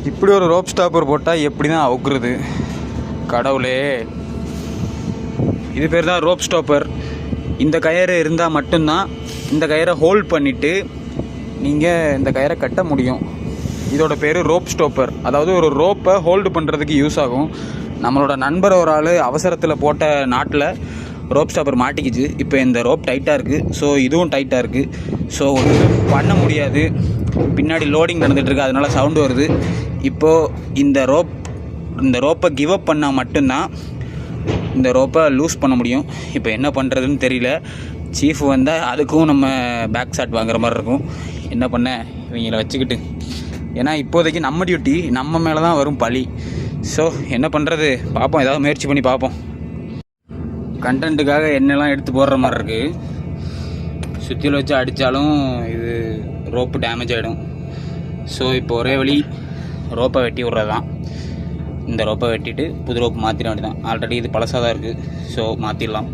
இப்படி ஒரு rope stopper போட்டால் எப்படி தான் அவுக்குறது கடவுளே. இது பேர் தான் ரோப் ஸ்டாப்பர். இந்த கயிறு இருந்தால் மட்டும்தான் இந்த கயிறை ஹோல்ட் பண்ணிவிட்டு நீங்கள் இந்த கயிறை கட்ட முடியும். இதோட பேர் ரோப் ஸ்டாப்பர். அதாவது ஒரு ரோப்பை ஹோல்டு பண்ணுறதுக்கு யூஸ் ஆகும். நம்மளோட நண்பர் ஒரு ஆள் அவசரத்தில் போட்ட நாட்டில் ரோப் ஸ்டாப்பர் மாட்டிக்கிச்சு. இப்போ இந்த ரோப் டைட்டாக இருக்குது, ஸோ இதுவும் டைட்டாக இருக்குது. ஸோ ஒன்றுமே பண்ண முடியாது. பின்னாடி லோடிங் நடந்துகிட்ருக்கு, அதனால சவுண்டு வருது. இப்போது இந்த ரோப்பை கிவ் அப் பண்ணால் மட்டும்தான் இந்த ரோப்பை லூஸ் பண்ண முடியும். இப்போ என்ன பண்ணுறதுன்னு தெரியல. சீஃப் வந்தால் அதுக்கும் நம்ம பேக் ஷாட் வாங்குற மாதிரி இருக்கும். என்ன பண்ண இவங்களை வச்சுக்கிட்டு, ஏன்னா இப்போதைக்கு நம்ம டியூட்டி நம்ம மேலே தான் வரும் பழி. ஸோ என்ன பண்ணுறது பார்ப்போம், ஏதாவது முயற்சி பண்ணி பார்ப்போம். கண்டென்ட்டுக்காக என்னெல்லாம் எடுத்து போடுற மாதிரி இருக்குது. சுற்றியில் வச்சு அடித்தாலும் இது ரோப்பு டேமேஜ் ஆகிடும். ஸோ இப்போ ஒரே வழி ரோப்பை வெட்டி விட்றது தான். இந்த ரோப்பை வெட்டிட்டு புது ரோப்பு மாற்றிட வேண்டியதான். ஆல்ரெடி இது பழசாக தான் இருக்குது, ஸோ மாற்றிடலாம்.